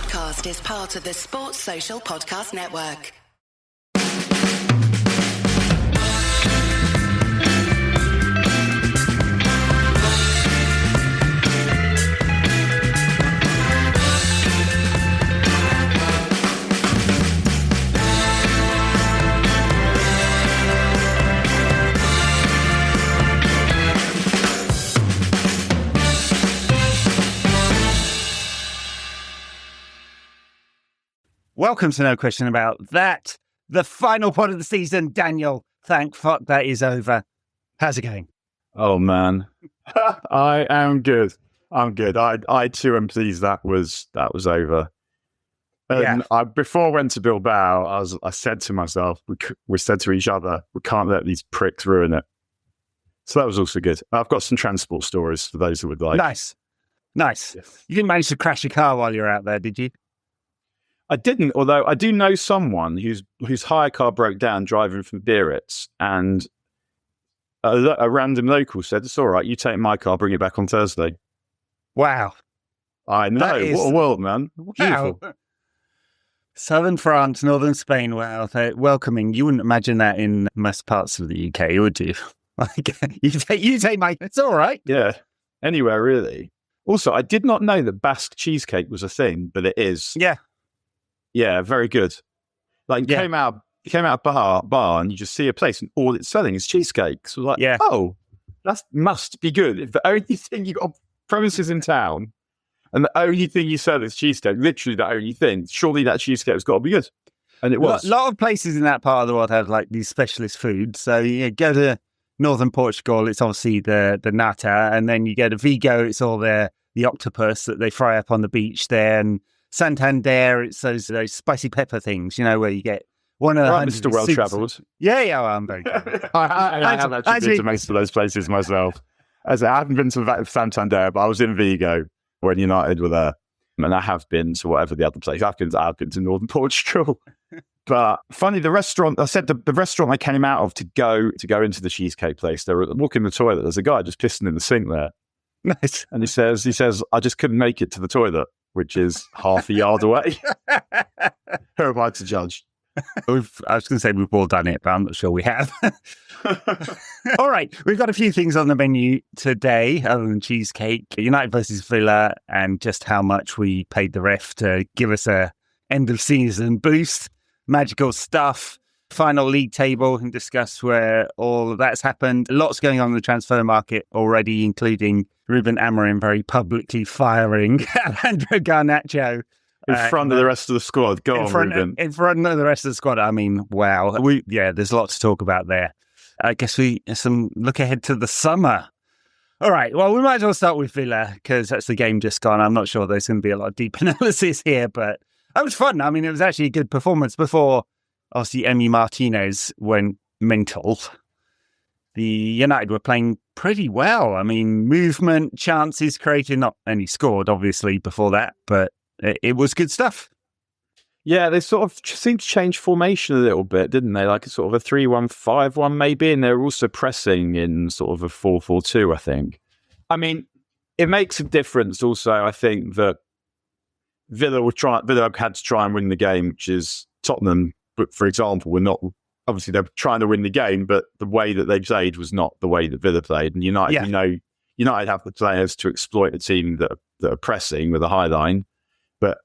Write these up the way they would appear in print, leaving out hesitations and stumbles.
podcast is part of the Sports Social Podcast Network. Welcome to No Question About That. The final part of the season, Daniel. Thank fuck that is over. How's it going? Oh, man. I am good. I'm good. I too am pleased that was over. And before I went to Bilbao, I said to myself, we said to each other, we can't let these pricks ruin it. So that was also good. I've got some transport stories for those who would like. Nice. Yes. You didn't manage to crash a car while you were out there, did you? I didn't, although I do know someone whose hire car broke down driving from Biarritz, and a random local said, "It's all right, you take my car, bring it back on Thursday." Wow. I know. What a world, man. Beautiful. Wow. Southern France, northern Spain, wow, they're welcoming. You wouldn't imagine that in most parts of the UK, would you? Like, you take my... It's all right. Yeah, anywhere, really. Also, I did not know that Basque cheesecake was a thing, but it is. Yeah, very good. Like, you came out of bar and you just see a place and all it's selling is cheesecake. So like, oh, that must be good. If the only thing you got premises in town and the only thing you sell is cheesecake, literally the only thing, surely that cheesecake has got to be good. And it was. A lot of places in that part of the world have like these specialist foods. So you go to northern Portugal, it's obviously the nata, and then you go to Vigo, it's all the octopus that they fry up on the beach there, and Santander, it's those spicy pepper things, you know, where you get one of the Mr. Well-travelled. Yeah, I'm very good. I have actually been to most of those places myself. As I haven't been to Santander, but I was in Vigo when United were there, and I have been to whatever the other place. I've been to northern Portugal. But funny, the restaurant, I said the restaurant I came out of to go into the cheesecake place, they were walking the toilet. There's a guy just pissing in the sink there. Nice. And he says, I just couldn't make it to the toilet, which is half a yard away. Who am I to judge? I was going to say we've all done it, but I'm not sure we have. All right. We've got a few things on the menu today, other than cheesecake. United versus Villa, and just how much we paid the ref to give us a end of season boost. Magical stuff. Final league table, and discuss where all of that's happened. Lots going on in the transfer market already, including Ruben Amorim very publicly firing Alejandro Garnacho. In front of the rest of the squad. Go on, Ruben. In front of the rest of the squad. I mean, wow. There's a lot to talk about there. I guess some look ahead to the summer. All right, well, we might as well start with Villa, because that's the game just gone. I'm not sure there's going to be a lot of deep analysis here, but that was fun. I mean, it was actually a good performance before... Obviously, Emi Martinez went mental. The United were playing pretty well. I mean, movement, chances created, not any scored, obviously, before that, but it was good stuff. Yeah, they sort of seemed to change formation a little bit, didn't they? Like a sort of a 3-1-5-1 maybe, and they were also pressing in sort of a 4-4-2, I think. I mean, it makes a difference also, I think, that Villa had to try and win the game, which is Tottenham. But for example, obviously they're trying to win the game, but the way that they played was not the way that Villa played. And United, United have the players to exploit a team that are pressing with a high line. But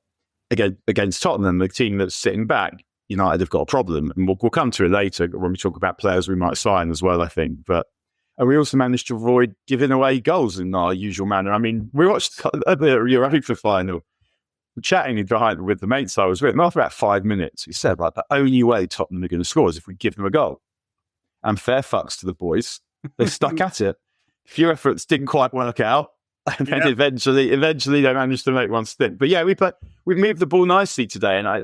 again, against Tottenham, the team that's sitting back, United have got a problem. And we'll come to it later when we talk about players we might sign as well, I think. And we also managed to avoid giving away goals in our usual manner. I mean, we watched the Europa final. Chatting with the mates I was with, and after about 5 minutes, he said, like, the only way Tottenham are going to score is if we give them a goal. And fair fucks to the boys. They stuck at it. A few efforts didn't quite work out. And then eventually they managed to make one stick. But yeah, we moved the ball nicely today. And I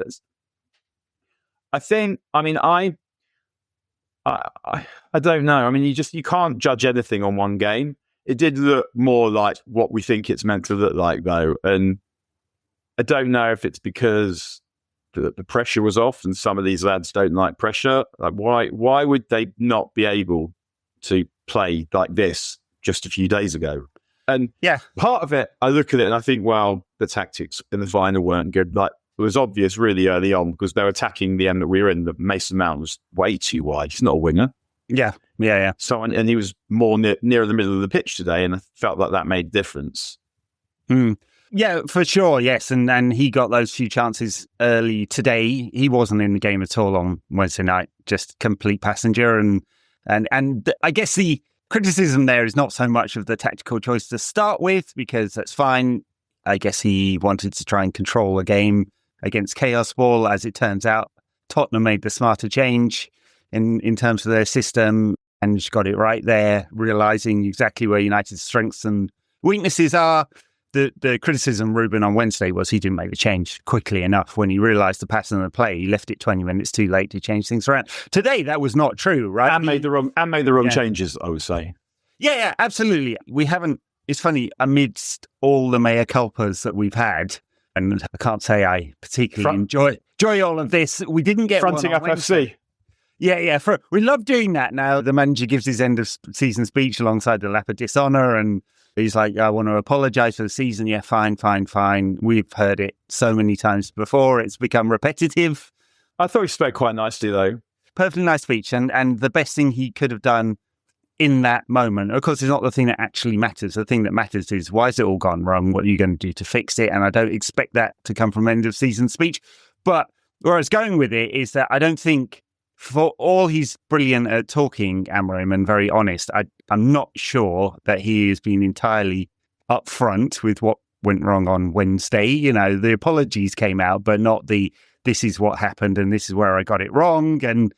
don't know. I mean, you can't judge anything on one game. It did look more like what we think it's meant to look like, though. And I don't know if it's because the pressure was off and some of these lads don't like pressure. Like, why would they not be able to play like this just a few days ago? And part of it, I look at it and I think, well, the tactics in the final weren't good. Like, it was obvious really early on because they were attacking the end that we were in. That Mason Mount was way too wide. He's not a winger. Yeah. So, and he was more nearer the middle of the pitch today, and I felt like that made a difference. Yeah, for sure, yes. And he got those few chances early today. He wasn't in the game at all on Wednesday night, just complete passenger. And I guess the criticism there is not so much of the tactical choice to start with, because that's fine. I guess he wanted to try and control a game against Chaos Ball. As it turns out, Tottenham made the smarter change in terms of their system and just got it right there, realising exactly where United's strengths and weaknesses are. The criticism, Ruben, on Wednesday was he didn't make the change quickly enough. When he realised the pattern of the play, he left it 20 minutes too late to change things around. Today, that was not true, right? And made the wrong changes, I would say. Yeah, absolutely. We haven't. It's funny, amidst all the mea culpas that we've had, and I can't say I particularly enjoy all of this. We didn't get fronting up FC. Yeah. We love doing that now. The manager gives his end of season speech alongside the lap of dishonour, and he's like, I want to apologise for the season. Yeah, fine. We've heard it so many times before. It's become repetitive. I thought he spoke quite nicely, though. Perfectly nice speech. And the best thing he could have done in that moment, of course, it's not the thing that actually matters. The thing that matters is, why has it all gone wrong? What are you going to do to fix it? And I don't expect that to come from end of season speech. But where I was going with it is that I don't think, for all he's brilliant at talking, Amorim, and very honest, I'm not sure that he has been entirely upfront with what went wrong on Wednesday. You know, the apologies came out, but not the, this is what happened and this is where I got it wrong. And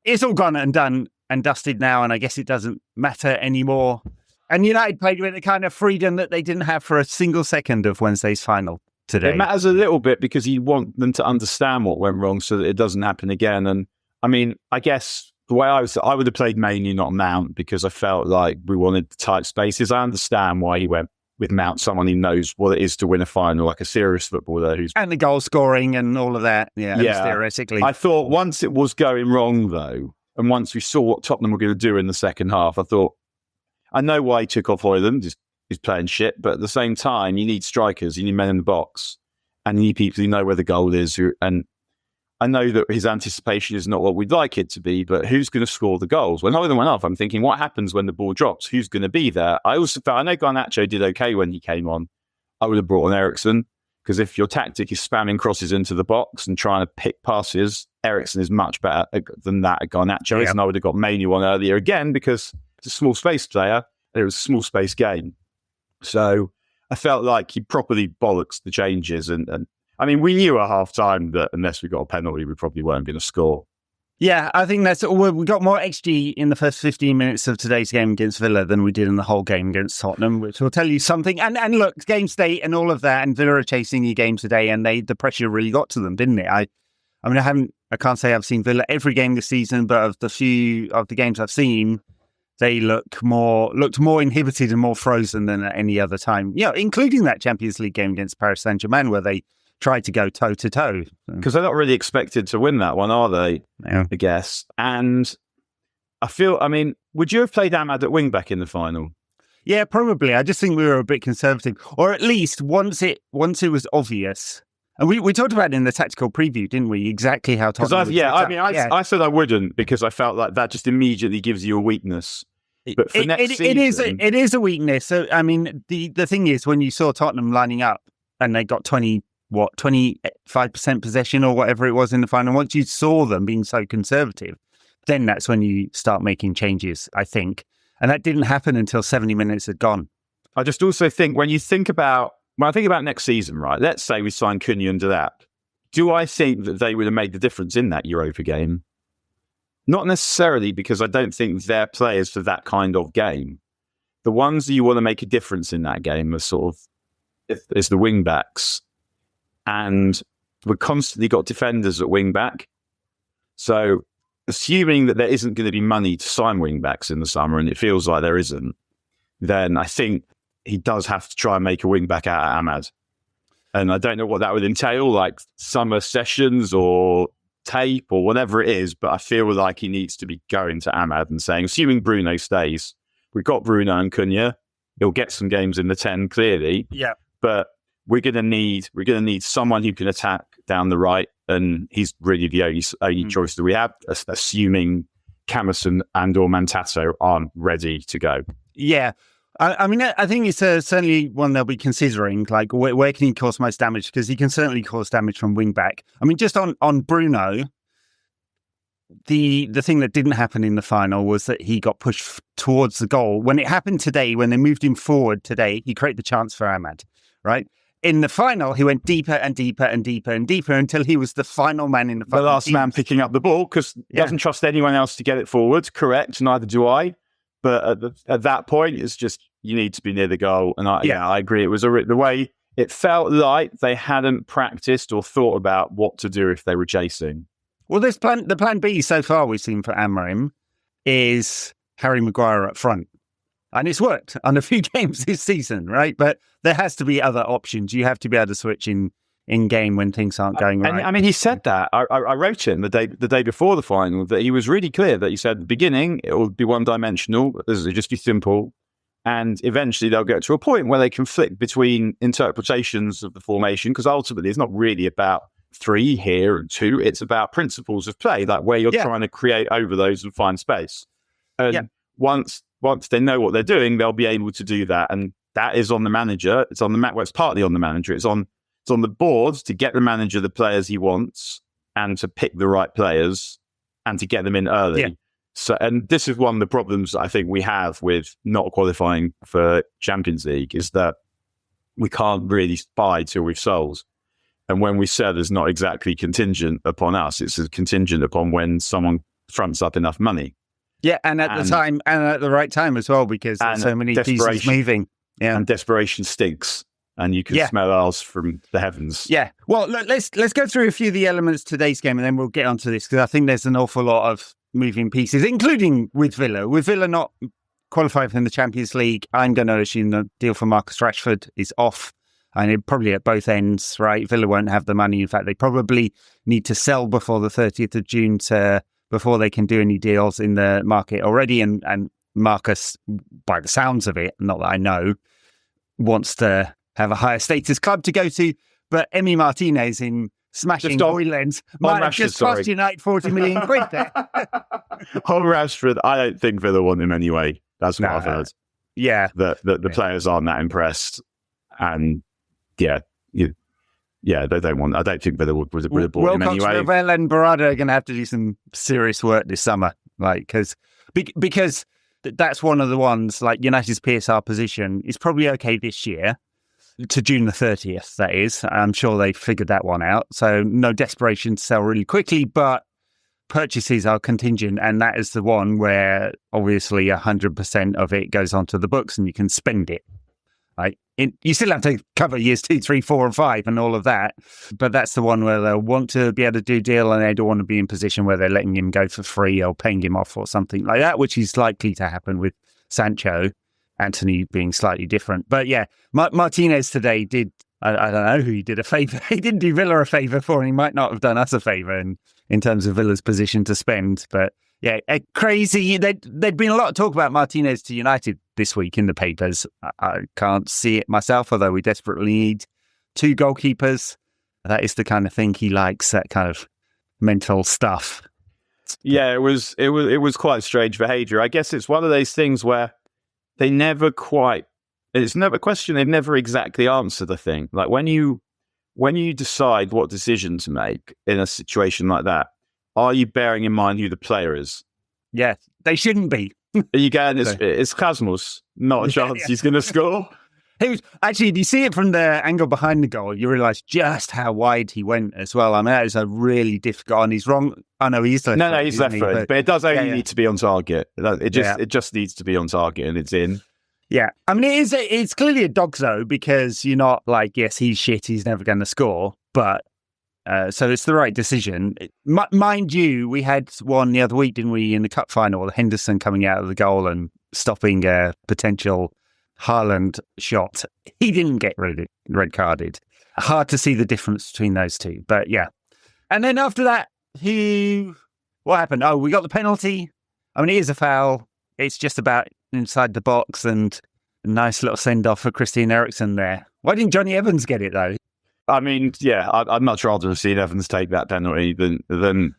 it's all gone and done and dusted now, and I guess it doesn't matter anymore. And United played with the kind of freedom that they didn't have for a single second of Wednesday's final today. It matters a little bit because you want them to understand what went wrong so that it doesn't happen again. And I mean, I guess the way I would have played Mainly, not Mount, because I felt like we wanted tight spaces. I understand why he went with Mount, someone who knows what it is to win a final, like a serious footballer who's... And the goal scoring and all of that, yeah. Theoretically. I thought once it was going wrong, though, and once we saw what Tottenham were going to do in the second half, I thought, I know why he took off Højlund, he's playing shit, but at the same time, you need strikers, you need men in the box, and you need people who know where the goal is. And I know that his anticipation is not what we'd like it to be, but who's going to score the goals? When Højlund went off, I'm thinking, what happens when the ball drops? Who's going to be there? I also felt, I know Garnacho did okay when he came on. I would have brought on Eriksen, because if your tactic is spamming crosses into the box and trying to pick passes, Eriksen is much better than that at Garnacho. Yeah. And I would have got Mainly on earlier again, because it's a small space player and it was a small space game. So I felt like he properly bollocks the changes. And I mean, we knew at half time that unless we got a penalty, we probably weren't going to score. Yeah, I think we got more XG in the first 15 minutes of today's game against Villa than we did in the whole game against Tottenham, which will tell you something. And look, game state and all of that, and Villa are chasing your game today, and the pressure really got to them, didn't it? I mean, I can't say I've seen Villa every game this season, but of the few of the games I've seen, they looked more inhibited and more frozen than at any other time. Yeah, including that Champions League game against Paris Saint-Germain, where they tried to go toe-to-toe. Because they're not really expected to win that one, are they? Yeah. I guess. And I mean, would you have played Ahmad at wing-back in the final? Yeah, probably. I just think we were a bit conservative. Or at least once it was obvious. And we talked about it in the tactical preview, didn't we? Exactly how Tottenham... I said I wouldn't, because I felt like that just immediately gigives you a weakness. But for next season... It is a weakness. So, I mean, the thing is, when you saw Tottenham lining up and they got 25% possession or whatever it was in the final. Once you saw them being so conservative, then that's when you start making changes, I think. And that didn't happen until 70 minutes had gone. I just also think when I think about next season, right? Let's say we sign Cunha under that. Do I think that they would have made the difference in that Europa game? Not necessarily, because I don't think they're players for that kind of game. The ones that you want to make a difference in that game are sort of is the wing backs. And we've constantly got defenders at wing back. So assuming that there isn't going to be money to sign wing backs in the summer, and it feels like there isn't, then I think he does have to try and make a wing back out of Ahmad. And I don't know what that would entail, like summer sessions or tape or whatever it is, but I feel like he needs to be going to Ahmad and saying, assuming Bruno stays, we've got Bruno and Cunha, He'll get some games in the 10 clearly. Yeah. But we're going to need someone who can attack down the right, and he's really the only choice that we have, assuming Camerson and or Mantato aren't ready to go. Yeah. I mean, I think it's certainly one they'll be considering, like, where can he cause most damage? Because he can certainly cause damage from wing back. I mean, just on Bruno, the thing that didn't happen in the final was that he got pushed towards the goal. When it happened today, when they moved him forward today, he created the chance for Ahmad, right? In the final, he went deeper and deeper and deeper and deeper until he was the final man in the last man picking up the ball, because he doesn't trust anyone else to get it forward. Correct, neither do I. But at that point, it's just, you need to be near the goal. And I agree. It was the way it felt like they hadn't practiced or thought about what to do if they were chasing. Well, the plan B so far we've seen for Amorim is Harry Maguire up front. And it's worked on a few games this season, right? But there has to be other options. You have to be able to switch in game when things aren't going right. And I mean, he said that. I wrote it the day before the final, that he was really clear that he said at the beginning it will be one-dimensional. This will just be simple. And eventually they'll get to a point where they conflict between interpretations of the formation, because ultimately it's not really about 3 here and 2. It's about principles of play, like where you're trying to create over those and find space. And once they know what they're doing, they'll be able to do that. And that is on the manager. It's on the it's partly on the manager. It's on the board to get the manager the players he wants and to pick the right players and to get them in early. Yeah. So, and this is one of the problems I think we have with not qualifying for Champions League, is that we can't really buy till we've sold. And when we sell, it's not exactly contingent upon us. It's contingent upon when someone fronts up enough money. Yeah, and at the right time as well, because there's so many pieces moving. Yeah, and desperation stinks, and you can smell ours from the heavens. Yeah. Well, look, let's go through a few of the elements of today's game, and then we'll get onto this, because I think there's an awful lot of moving pieces, including with Villa. With Villa not qualifying for the Champions League, I'm going to assume the deal for Marcus Rashford is off. And it probably at both ends, right? Villa won't have the money. In fact, they probably need to sell before the 30th of June before they can do any deals in the market already. And Marcus, by the sounds of it, not that I know, wants to have a higher status club to go to. But Emi Martinez in smashing Hoylands might have just cost United 40 million quid there. On Rashford, I don't think Villa want him anyway. That's what I've heard. Yeah. The players aren't that impressed. And they don't want. I don't think Villa would have bought him anyway. Ravel and Barada are going to have to do some serious work this summer, like because that's one of the ones, like United's PSR position is probably okay this year to June the 30th. That is, I'm sure they figured that one out. So no desperation to sell really quickly, but purchases are contingent, and that is the one where obviously 100% of it goes onto the books, and you can spend it. Right. You still have to cover years 2, 3, 4, and 5 and all of that. But that's the one where they'll want to be able to do deal, and they don't want to be in position where they're letting him go for free or paying him off or something like that, which is likely to happen with Sancho. Anthony being slightly different. But yeah, Martinez today did, I don't know who he did a favour. He didn't do Villa a favour for, and he might not have done us a favour in terms of Villa's position to spend. But yeah, crazy. There'd been a lot of talk about Martinez to United this week in the papers. I can't see it myself, although we desperately need 2 goalkeepers. That is the kind of thing he likes, that kind of mental stuff. Yeah, it was quite strange behaviour. I guess it's one of those things where they never quite. It's never a question they've never exactly answered. I think, like when you decide what decision to make in a situation like that, are you bearing in mind who the player is? Yeah, they shouldn't be. Are you going? It's Cosmos. Not a chance he's going to score. He was actually. Do you see it from the angle behind the goal? You realise just how wide he went as well. I mean, that is a really difficult. And he's wrong. I know he's left. No, he's left-footed, but it does only need to be on target. It just needs to be on target, and it's in. Yeah, I mean, it's clearly a dog though, because you're not like, yes, he's shit. He's never going to score, but. So it's the right decision. Mind you, we had one the other week, didn't we, in the cup final, Henderson coming out of the goal and stopping a potential Haaland shot. He didn't get red carded. Hard to see the difference between those two, but yeah. And then after that, what happened? Oh, we got the penalty. I mean, it is a foul. It's just about inside the box, and Nice little send-off for Christian Eriksen there. Why didn't Johnny Evans get it, though? I mean, yeah, I'd much rather have seen Evans take that penalty than.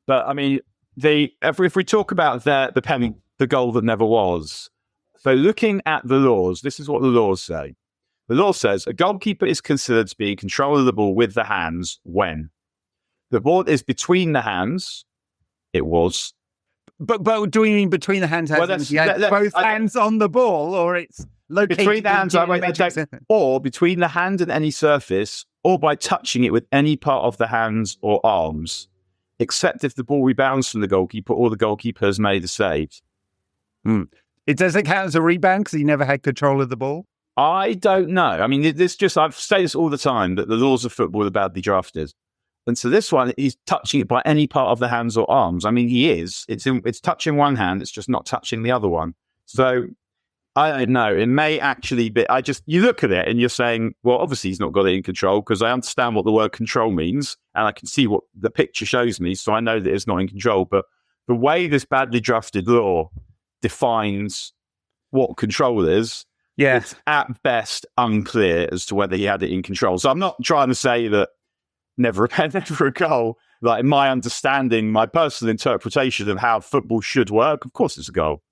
But I mean, if we talk about the goal that never was, so looking at the laws, this is what the laws say. The law says a goalkeeper is considered to be in control of the ball with the hands when the ball is between the hands. It was. But do we mean between the hands? Well, both hands on the ball, or it's located between the hands, or between the hand and any surface, or by touching it with any part of the hands or arms, except if the ball rebounds from the goalkeeper or the goalkeeper has made a save. It doesn't count as a rebound because he never had control of the ball. I don't know. I mean, I've said this all the time that the laws of football are badly drafted. And so this one, he's touching it by any part of the hands or arms. I mean, he is. It's touching one hand. It's just not touching the other one. So I don't know. It may actually be. You look at it and you're saying, well, obviously he's not got it in control because I understand what the word control means and I can see what the picture shows me. So I know that it's not in control. But the way this badly drafted law defines what control is, it's at best unclear as to whether he had it in control. So I'm not trying to say that never a goal. Like, in my understanding, my personal interpretation of how football should work, of course it's a goal.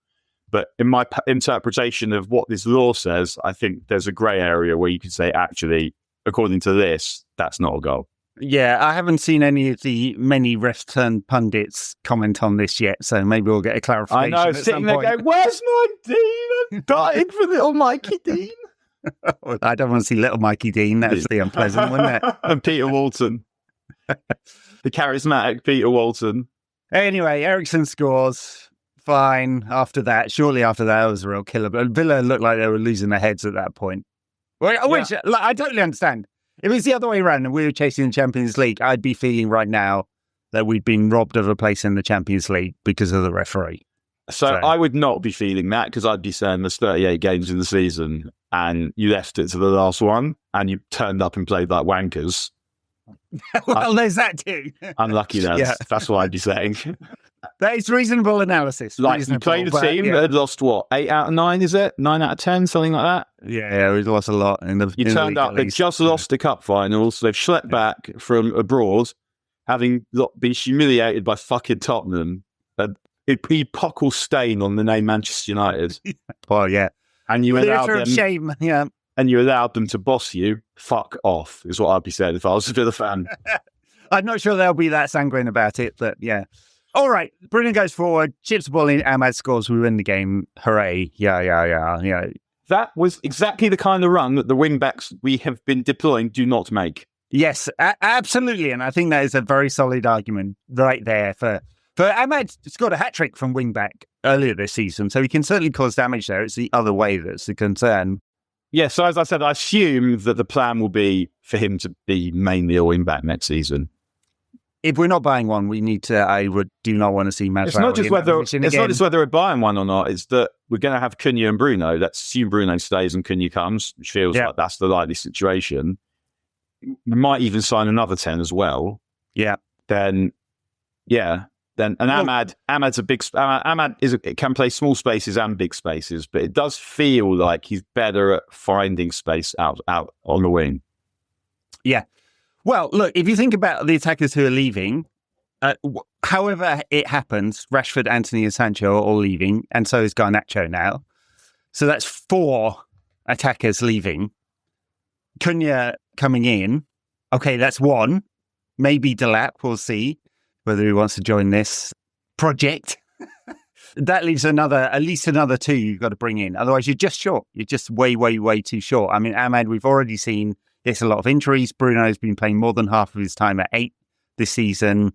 But in my interpretation of what this law says, I think there's a grey area where you could say, actually, according to this, that's not a goal. Yeah, I haven't seen any of the many ref turned pundits comment on this yet, so maybe we'll get a clarification. I know, sitting there going, where's my Dean? I'm dying for little Mikey Dean. I don't want to see little Mikey Dean. That's the unpleasant, wouldn't it? And Peter Walton. The charismatic Peter Walton. Anyway, Eriksen scores. Fine. Shortly after that, it was a real killer. But Villa looked like they were losing their heads at that point. Which I totally understand. If it was the other way around and we were chasing the Champions League, I'd be feeling right now that we'd been robbed of a place in the Champions League because of the referee. So I would not be feeling that because I'd be saying there's 38 games in the season and you left it to the last one and you turned up and played like wankers. Well, there's that too. Unlucky lads. Yeah. That's what I'd be saying. That is reasonable analysis. Like, you played a team that had lost, 8 out of 9, is it? 9 out of 10, something like that? Yeah, we've lost a lot. You turned up, they just lost the cup finals. So they've schlepped back from abroad, having been humiliated by fucking Tottenham. A epochal stain on the name Manchester United. Well, yeah. And you allowed them... shame, yeah. And you allowed them to boss you. Fuck off, is what I'd be saying if I was a Villa fan. I'm not sure they'll be that sanguine about it, but yeah. All right, Bruno goes forward, chips the ball in, Ahmad scores, we win the game. Hooray. Yeah. That was exactly the kind of run that the wing-backs we have been deploying do not make. Yes, absolutely. And I think that is a very solid argument right there for Ahmad. Scored a hat-trick from wing-back earlier this season, so he can certainly cause damage there. It's the other way that's the concern. Yeah, so as I said, I assume that the plan will be for him to be mainly a wing-back next season. If we're not buying one, we need to. Do not want to see Matt. It's not just whether we're buying one or not. It's that we're going to have Cunha and Bruno. Let's assume Bruno stays and Cunha comes, which feels like that's the likely situation. We might even sign another 10 as well. Yeah. Amad's a big. Ahmad can play small spaces and big spaces, but it does feel like he's better at finding space out on the wing. Yeah. Well, look, if you think about the attackers who are leaving, however it happens, Rashford, Anthony and Sancho are all leaving, and so is Garnacho now. So that's 4 attackers leaving. Cunha coming in. Okay, that's 1. Maybe Delap, we'll see whether he wants to join this project. That leaves at least another 2 you've got to bring in. Otherwise, you're just short. You're just way, way, way too short. I mean, Ahmad, we've already seen there's a lot of injuries. Bruno's been playing more than half of his time at 8 this season.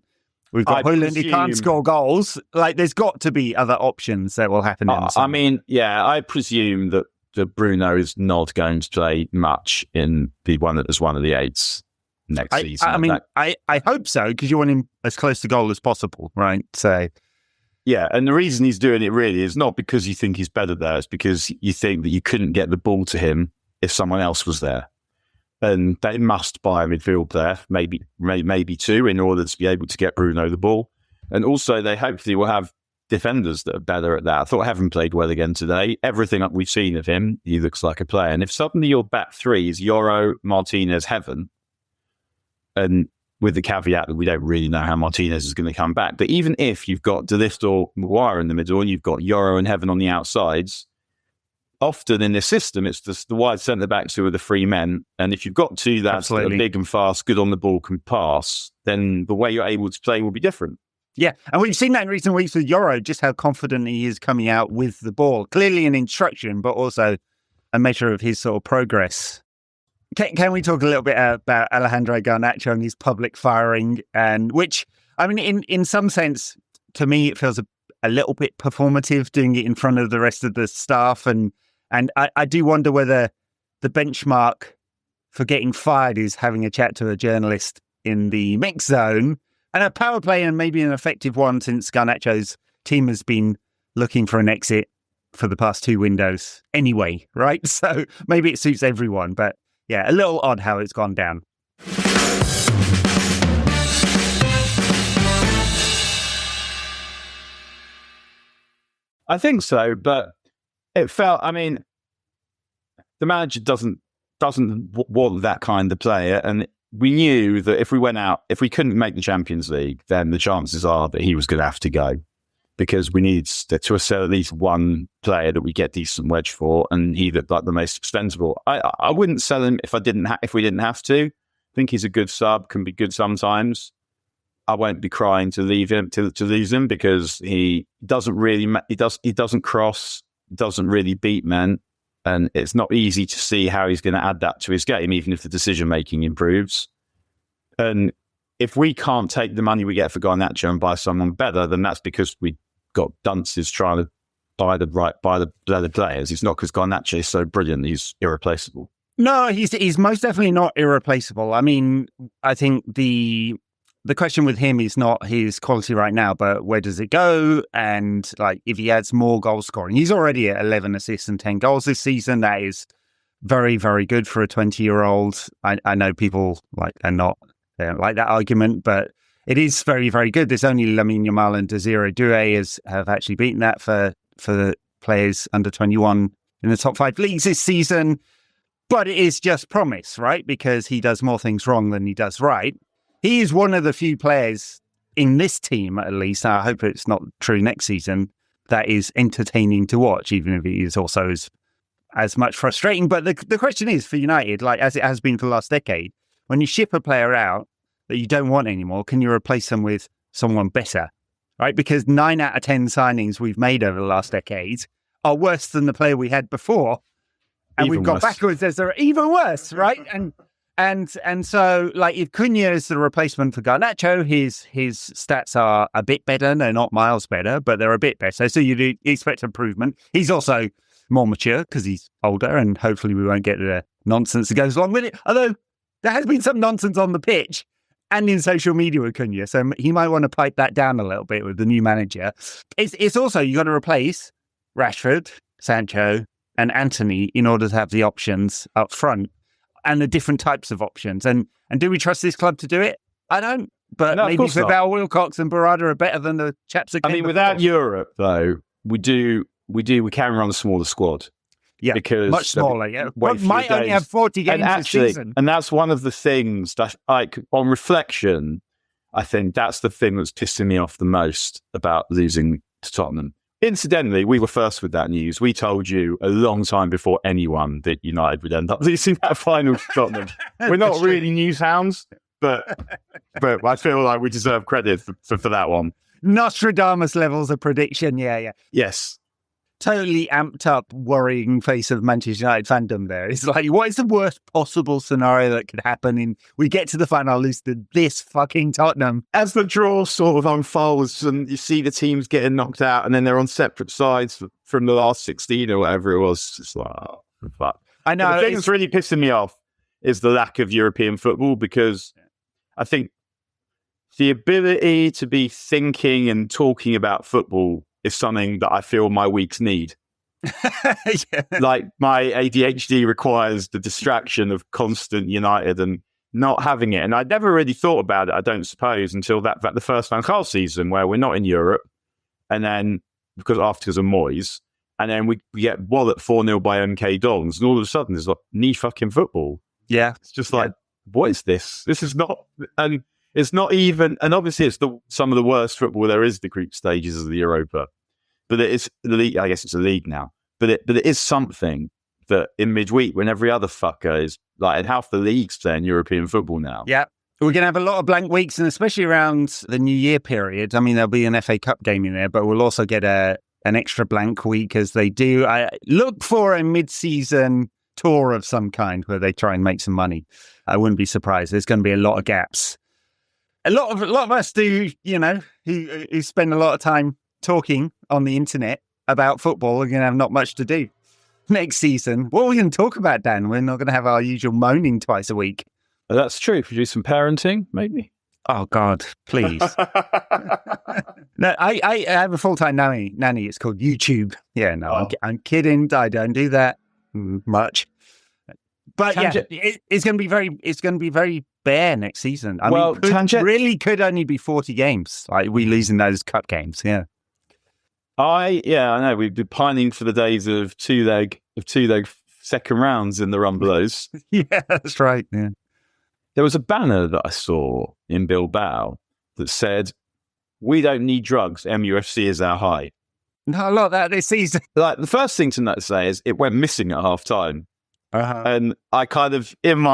We've got Højlund who can't score goals. Like, there's got to be other options that will happen. I presume that Bruno is not going to play much in one of the 8s next season. I hope so, because you want him as close to goal as possible, right? So, yeah, and the reason he's doing it really is not because you think he's better there. It's because you think that you couldn't get the ball to him if someone else was there. And they must buy a midfield player, maybe 2, in order to be able to get Bruno the ball. And also, they hopefully will have defenders that are better at that. I thought Heaven played well again today. Everything that we've seen of him, he looks like a player. And if suddenly your back three is Yoro, Martinez, Heaven, and with the caveat that we don't really know how Martinez is going to come back, but even if you've got De Ligt or Maguire in the middle and you've got Yoro and Heaven on the outsides, often in this system, it's just the wide centre-backs who are the free men. And if you've got two that are big and fast, good on the ball, can pass, then the way you're able to play will be different. Yeah, and we've seen that in recent weeks with Yoro, just how confident he is coming out with the ball. Clearly an instruction, but also a measure of his sort of progress. Can we talk a little bit about Alejandro Garnacho and his public firing? And which, I mean, in some sense, to me, it feels a little bit performative, doing it in front of the rest of the staff. And I do wonder whether the benchmark for getting fired is having a chat to a journalist in the mix zone. And a power play, and maybe an effective one, since Garnacho's team has been looking for an exit for the past 2 windows anyway, right? So maybe it suits everyone. But yeah, a little odd how it's gone down. I think so, but it felt, I mean, the manager doesn't want that kind of player. And we knew that if we went out, if we couldn't make the Champions League, then the chances are that he was going to have to go, because we needed to sell at least one player that we get decent wedge for, and he looked like the most expendable. I wouldn't sell him if we didn't have to. I think he's a good sub, can be good sometimes. I won't be crying to leave him to lose him, because he doesn't cross, doesn't really beat men. And it's not easy to see how he's going to add that to his game, even if the decision-making improves. And if we can't take the money we get for Garnacho and buy someone better, then that's because we got dunces trying to buy the better players. It's not because Garnacho is so brilliant, he's irreplaceable. No, he's most definitely not irreplaceable. I mean, I think the question with him is not his quality right now, but where does it go? And like, if he adds more goal scoring, he's already at 11 assists and 10 goals this season. That is very, very good for a 20-year-old. I know people they don't like that argument, but it is very, very good. There's only Lamine Yamal and Desiree Doué have actually beaten that for the players under 21 in the top 5 leagues this season. But it is just promise, right? Because he does more things wrong than he does right. He is one of the few players in this team, at least, I hope it's not true next season, that is entertaining to watch, even if he is also as much frustrating. But the question is, for United, like as it has been for the last decade, when you ship a player out that you don't want anymore, can you replace them with someone better, right? Because 9 out of 10 signings we've made over the last decade are worse than the player we had before. And Even we've got worse. backwards as they're even worse, right? And so, like, if Cunha is the replacement for Garnacho, his stats are a bit better. They're not miles better, but they're a bit better. So you do expect improvement. He's also more mature because he's older, and hopefully we won't get the nonsense that goes along with it. Although there has been some nonsense on the pitch and in social media with Cunha, so he might want to pipe that down a little bit with the new manager. It's also, you got to replace Rashford, Sancho, and Anthony in order to have the options up front. And the different types of options. And do we trust this club to do it? I don't. But No, maybe Val Wilcox and Barada are better than the chaps that came before. Without Europe, though, we can run a smaller squad. Yeah, because much smaller. Yeah, might only have 40 games this season. And that's one of the things that, like, on reflection, I think that's the thing that's pissing me off the most about losing to Tottenham. Incidentally, we were first with that news. We told you a long time before anyone that United would end up losing that final to Tottenham. We're not really news hounds, but I feel like we deserve credit for that one. Nostradamus levels of prediction. Yeah. Yes. Totally amped up, worrying face of Manchester United fandom there. It's like, what is the worst possible scenario that could happen? We get to the final, lose to this fucking Tottenham. As the draw sort of unfolds and you see the teams getting knocked out and then they're on separate sides from the last 16 or whatever it was, it's like, oh, fuck. I know. But the thing that's really pissing me off is the lack of European football, because I think the ability to be thinking and talking about football is something that I feel my weeks need. Yeah. Like, my ADHD requires the distraction of constant United and not having it. And I never really thought about it, I don't suppose, until the first Van Gaal season, where we're not in Europe and then because of Moyes, and then we get walloped 4-0 by MK Dons, and all of a sudden there's like knee fucking football. Yeah, it's just like, what is this? This is not, and it's not even, and obviously it's some of the worst football there is. The group stages of the Europa, but it is the league. I guess it's a league now, but it is something that in midweek when every other fucker is like, and half the leagues playing European football now. Yeah. We're going to have a lot of blank weeks, and especially around the New Year period. I mean, there'll be an FA Cup game in there, but we'll also get an extra blank week as they do. I look for a mid-season tour of some kind where they try and make some money. I wouldn't be surprised. There's going to be a lot of gaps. A lot of us do, who spend a lot of time talking on the internet about football are going to have not much to do next season. What are we going to talk about, Dan? We're not going to have our usual moaning twice a week. That's true. If you do some parenting, maybe. Oh, God, please. No, I have a full-time nanny. It's called YouTube. Yeah, no, I'm kidding. I don't do that much. But it's going to be very bare next season. I mean, it could only be 40 games. Like, we losing those cup games. Yeah. I know. We've been pining for the days of two-leg second rounds in the Rumbelows. Yeah, that's right. Yeah. There was a banner that I saw in Bilbao that said, "We don't need drugs. MUFC is our high." No, a lot of that this season. Like, the first thing to say is it went missing at half time. And I kind of, I'm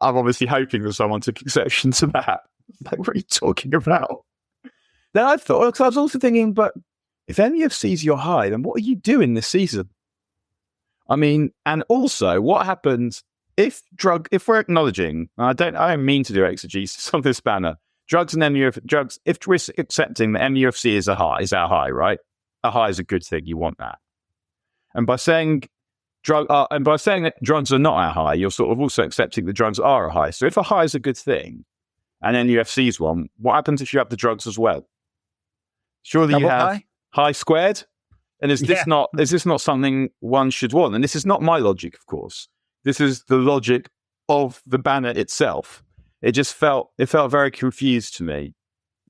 obviously hoping that someone took exception to that. Like, what are you talking about? Then I thought, because I was also thinking, but if MUFC is your high, then what are you doing this season? I mean, and also, what happens if we're acknowledging, I don't mean to do exegesis on this banner, drugs and drugs, if we're accepting that MUFC is our high, right? A high is a good thing. You want that. And by saying that drugs are not our high, you're sort of also accepting that drugs are a high. So if a high is a good thing and MUFC is one, what happens if you have the drugs as well? Surely you have high squared. And is this not something one should want? And this is not my logic, of course. This is the logic of the banner itself. It felt very confused to me.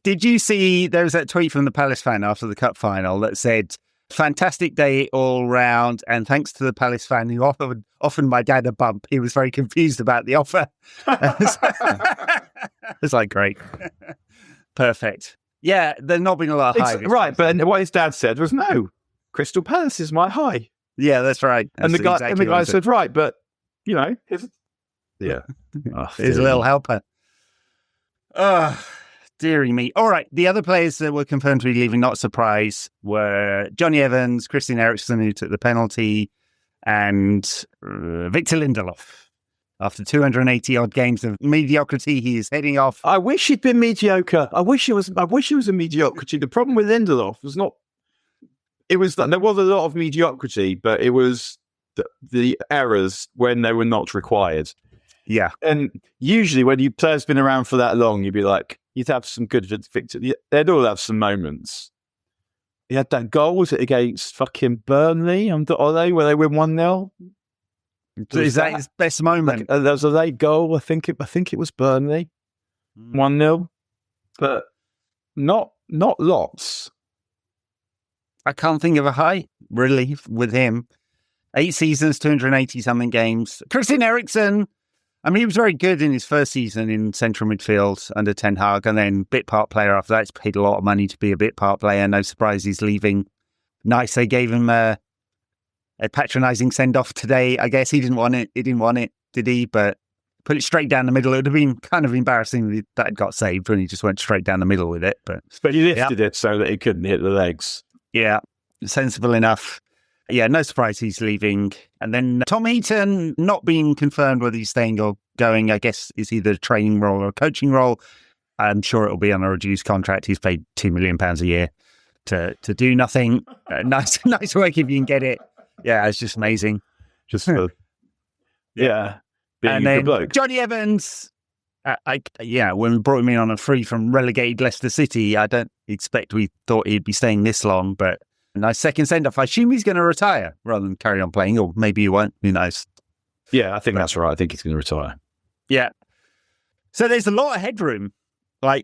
Did you see, there was that tweet from the Palace fan after the cup final that said, "Fantastic day all round, and thanks to the Palace fan who offered my dad a bump. He was very confused about the offer." It's like, great. Perfect. Yeah, there's not been a lot of high. Right, but what his dad said was, "No, Crystal Palace is my high." Yeah, that's right. And the guy said, "Right, but his little helper." Deary me. All right. The other players that were confirmed to be leaving, not a surprise, were Johnny Evans, Christian Eriksen, who took the penalty, and Victor Lindelof. After 280 odd games of mediocrity, he is heading off. I wish he'd been mediocre. I wish it was a mediocrity. The problem with Lindelof was not. It was that there was a lot of mediocrity, but it was the errors when they were not required. Yeah. And usually when players been around for that long, you'd be like, you'd have some good Victor. They'd all have some moments. He had that goal, was it against fucking Burnley? Where they win 1-0? Is that his best moment? There was a late goal. I think it was Burnley. 1-0. But not lots. I can't think of a high, really, with him. 8 seasons, 280-something games. Christian Eriksen, I mean, he was very good in his first season in central midfield under Ten Hag, and then bit part player after that. He's paid a lot of money to be a bit part player. No surprise he's leaving. Nice, they gave him a patronising send-off today. I guess he didn't want it. He didn't want it, did he? But put it straight down the middle. It would have been kind of embarrassing that it got saved when he just went straight down the middle with it. But he lifted it so that it couldn't hit the legs. Yeah, sensible enough. Yeah, no surprise he's leaving. And then Tom Heaton, not being confirmed whether he's staying or going, I guess is either a training role or a coaching role. I'm sure it'll be on a reduced contract. He's paid £2 million a year to do nothing. Nice work if you can get it. Yeah, it's just amazing. Just for, being and a good bloke. Johnny Evans, when we brought him in on a free from relegated Leicester City, I don't expect we thought he'd be staying this long, but a nice second send-off. I assume he's going to retire rather than carry on playing, or maybe he won't. Who knows? Yeah, I think that's right. I think he's going to retire. Yeah. So there's a lot of headroom.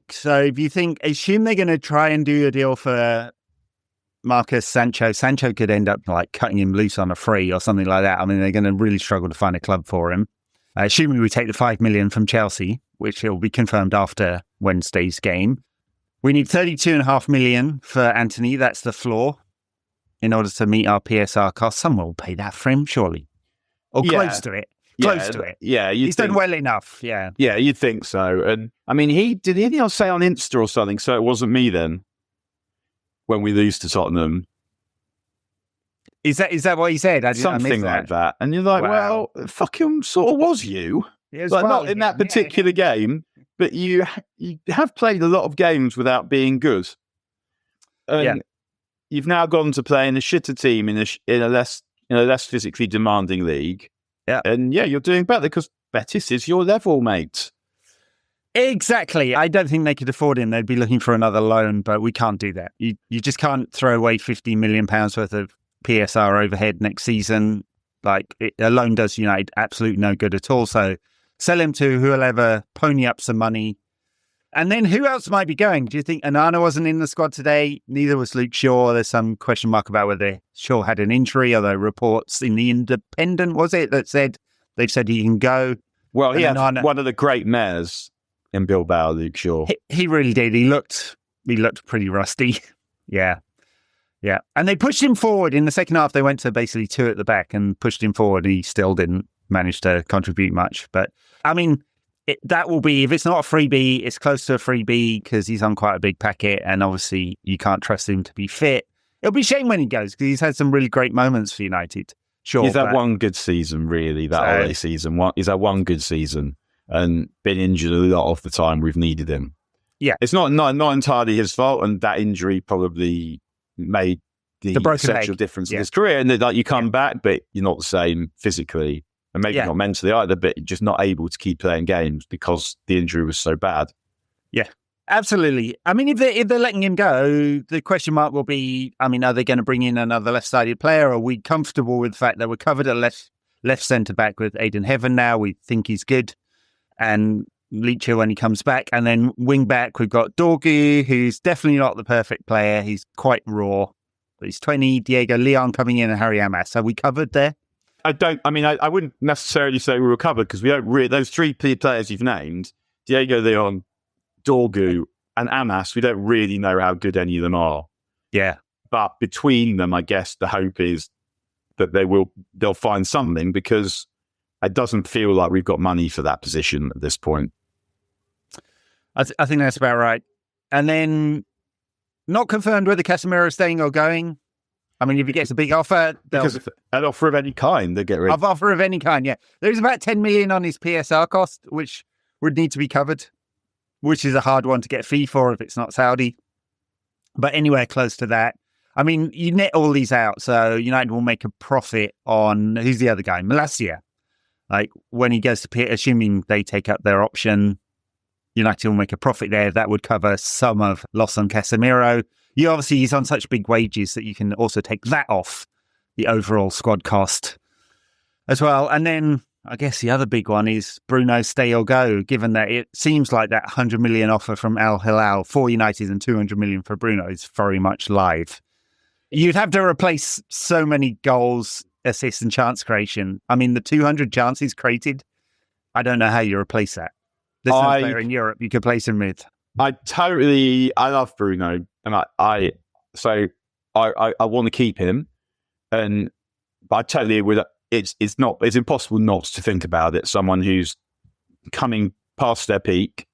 So if you assume they're going to try and do a deal for Marcus Sancho. Sancho could end up like cutting him loose on a free or something like that. I mean, they're going to really struggle to find a club for him. Assuming we take the 5 million from Chelsea, which will be confirmed after Wednesday's game. We need 32.5 million for Anthony. That's the floor in order to meet our PSR costs. Someone will pay that for him, surely. Or close to it. Close to it. Yeah. He's done well enough. Yeah. Yeah, you'd think so. And I mean, did anything else say on Insta or something? So it wasn't me then when we lose to Tottenham. Is that what he said? Something like that. And you're like, well, fucking sort of was you. Like, not in that particular game, but you have played a lot of games without being good. And you've now gone to play in a shitter team in a less physically demanding league. Yeah. And you're doing better because Betis is your level, mate. Exactly. I don't think they could afford him. They'd be looking for another loan, but we can't do that. You just can't throw away £50 million worth of PSR overhead next season. Like, a loan does United absolute no good at all. So sell him to whoever, pony up some money. And then who else might be going? Do you think Onana wasn't in the squad today? Neither was Luke Shaw. There's some question mark about whether Shaw had an injury, although reports in the Independent, was it, that said they've said he can go. Well, he had one of the great mares in Bilbao, Luke Shaw. He really did. He looked pretty rusty. Yeah. Yeah. And they pushed him forward in the second half. They went to basically 2 at the back and pushed him forward. He still didn't manage to contribute much. But I mean, that will be, if it's not a freebie, it's close to a freebie because he's on quite a big packet. And obviously you can't trust him to be fit. It'll be a shame when he goes because he's had some really great moments for United. Sure. He's had one good season, really, that Ole season. He's had one good season and been injured a lot of the time we've needed him. Yeah. It's not entirely his fault. And that injury probably made the essential difference in his career. And like, you come back, but you're not the same physically and maybe not mentally either, but you're just not able to keep playing games because the injury was so bad. Yeah, absolutely. I mean, if they're letting him go, the question mark will be, I mean, are they going to bring in another left-sided player? Are we comfortable with the fact that we're covered at left centre-back with Aidan Heaven now? We think he's good. And Leacher when he comes back. And then wing back, we've got Dorgu, who's definitely not the perfect player. He's quite raw. But he's 20, Diego Leon coming in and Harry Amas. Are we covered there? I wouldn't necessarily say we were covered because we don't really, those 3 players you've named, Diego Leon, Dorgu and Amas, we don't really know how good any of them are. Yeah. But between them, I guess the hope is that they'll find something because it doesn't feel like we've got money for that position at this point. I think that's about right. And then not confirmed whether Casemiro is staying or going. I mean, if he gets a big offer... Because an offer of any kind, they get rid of. Offer of any kind, yeah. There's about 10 million on his PSR cost, which would need to be covered, which is a hard one to get a fee for if it's not Saudi. But anywhere close to that. I mean, you net all these out, so United will make a profit on... Who's the other guy? Malacia. Like, when he goes to... Assuming they take up their option... United will make a profit there. That would cover some of loss on Casemiro. He's on such big wages that you can also take that off the overall squad cost as well. And then I guess the other big one is Bruno stay or go, given that it seems like that 100 million offer from Al Hilal for United and 200 million for Bruno is very much live. You'd have to replace so many goals, assists and chance creation. I mean, the 200 chances created, I don't know how you replace that. There's no player in Europe you could place him with. I love Bruno, and I want to keep him, but I totally agree that it's impossible not to think about it. Someone who's coming past their peak,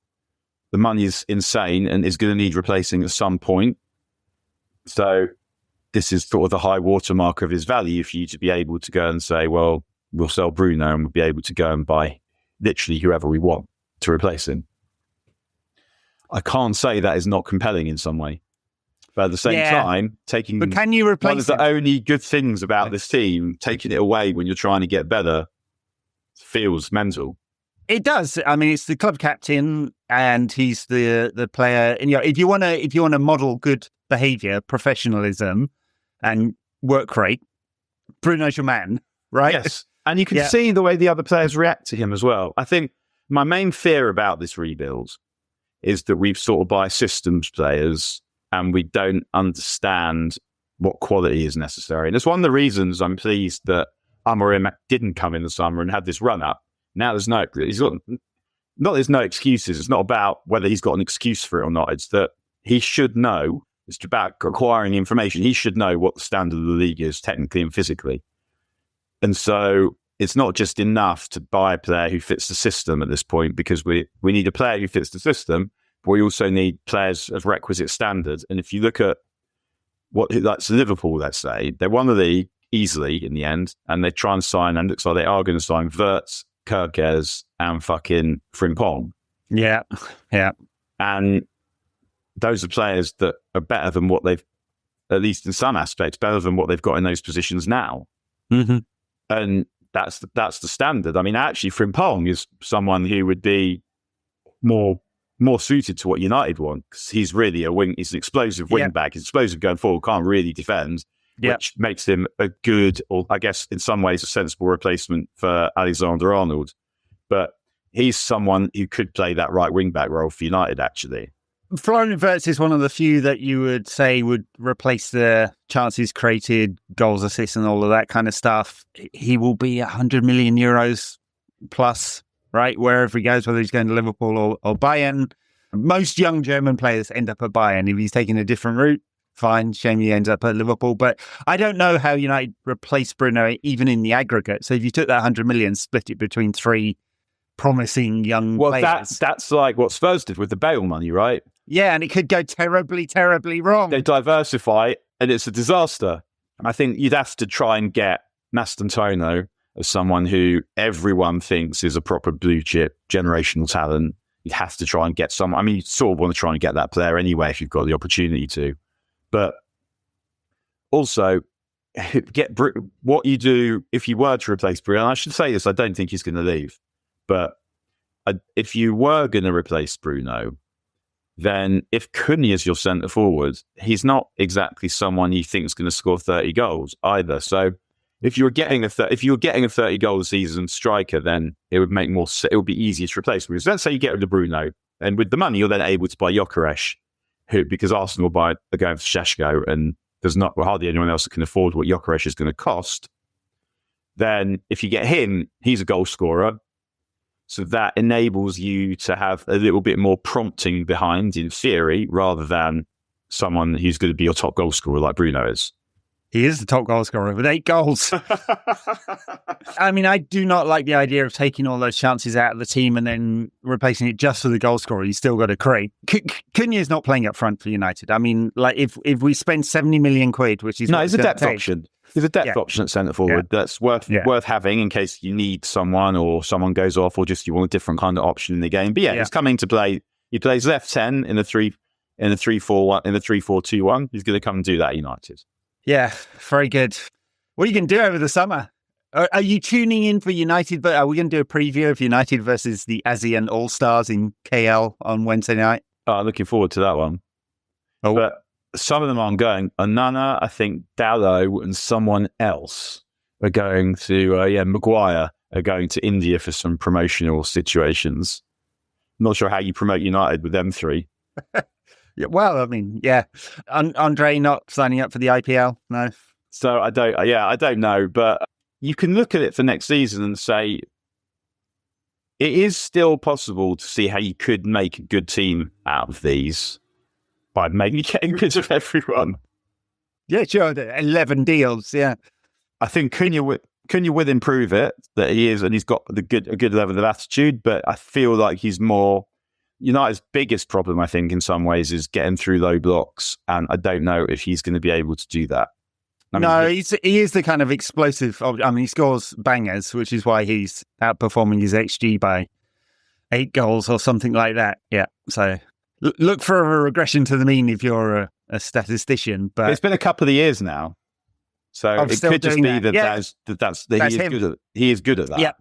the money's insane, and is going to need replacing at some point. So this is sort of the high watermark of his value for you to be able to go and say, well, we'll sell Bruno, and we'll be able to go and buy literally whoever we want to replace him. I can't say that is not compelling in some way. But at the same time, But can you replace one of the only good things about this team, taking it away when you're trying to get better, feels mental. It does. I mean, it's the club captain and he's the player. And, if you want to model good behaviour, professionalism and work rate, Bruno's your man, right? Yes. And you can see the way the other players react to him as well. I think my main fear about this rebuild is that we've sort of buy systems players and we don't understand what quality is necessary. And it's one of the reasons I'm pleased that Amorim didn't come in the summer and had this run up. Now there's no excuses. It's not about whether he's got an excuse for it or not. It's that he should know. It's about acquiring information. He should know what the standard of the league is technically and physically. And so it's not just enough to buy a player who fits the system at this point, because we need a player who fits the system, but we also need players of requisite standard. And if you look at that's Liverpool, let's say, they won the league easily in the end, and they try and sign, and looks like they are going to sign Wirtz, Kerkez, and fucking Frimpong. Yeah. And those are players that are better than what they've, at least in some aspects, better than what they've got in those positions now. Mm-hmm. And that's the standard. I mean, actually, Frimpong is someone who would be more suited to what United want, because he's really he's an explosive wing back. He's explosive going forward, can't really defend, which makes him a good, or I guess in some ways a sensible replacement for Alexander Arnold. But he's someone who could play that right wing back role for United, actually. Florian Wirtz is one of the few that you would say would replace the chances created, goals, assists, and all of that kind of stuff. He will be 100 million euros plus, right? Wherever he goes, whether he's going to Liverpool or Bayern. Most young German players end up at Bayern. If he's taking a different route, fine. Shame he ends up at Liverpool. But I don't know how United replace Bruno, even in the aggregate. So if you took that 100 million, split it between three promising young players. Well, that's like what Spurs did with the Bale money, right? Yeah, and it could go terribly, terribly wrong. They diversify, and it's a disaster. I think you'd have to try and get Mastantuono as someone who everyone thinks is a proper blue chip generational talent. You'd have to try and get someone. I mean, you sort of want to try and get that player anyway if you've got the opportunity to. But also, what you do if you were to replace Bruno. And I should say this, I don't think he's going to leave. But if you were going to replace Bruno, then if Cunha is your centre forward, he's not exactly someone you think is going to score 30 goals either. So if you were getting a 30 goal a season striker, then it would make more. It would be easier to replace. Because let's say you get rid of Bruno, and with the money you're then able to buy Gyökeres, who, because Arsenal are going for Šeško, and there's hardly anyone else that can afford what Gyökeres is going to cost. Then if you get him, he's a goal scorer. So that enables you to have a little bit more prompting behind, in theory, rather than someone who's going to be your top goal scorer like Bruno is. He is the top goal scorer with 8 goals. I mean, I do not like the idea of taking all those chances out of the team and then replacing it just for the goal scorer. You still got to create. Cunha is not playing up front for United. I mean, like if we spend 70 million quid, which is it's a depth option. There's a depth option at centre forward that's worth having in case you need someone, or someone goes off, or just you want a different kind of option in the game. But he's coming to play. He plays left 10 in the 3-4-2-1. He's going to come and do that at United. Yeah, very good. What are you going to do over the summer? Are you tuning in for United? But are we going to do a preview of United versus the ASEAN All-Stars in KL on Wednesday night? Oh, looking forward to that one. Oh. But some of them aren't going. Onana, I think Dallo and someone else are going to, Maguire are going to India for some promotional situations. I'm not sure how you promote United with them three. Well, I mean, Andre not signing up for the IPL, no. So I don't know, but you can look at it for next season and say it is still possible to see how you could make a good team out of these by maybe getting rid of everyone. Yeah, sure. 11 deals, yeah. I think Cunha would improve it, that he is, and he's got a good level of attitude, but I feel like he's more... United's biggest problem, I think, in some ways, is getting through low blocks, and I don't know if he's going to be able to do that. He is the kind of explosive... I mean, he scores bangers, which is why he's outperforming his XG by 8 goals or something like that. Yeah, so look for a regression to the mean if you're a statistician. But it's been a couple of years now, so it could just be that he is good at that. Yeah.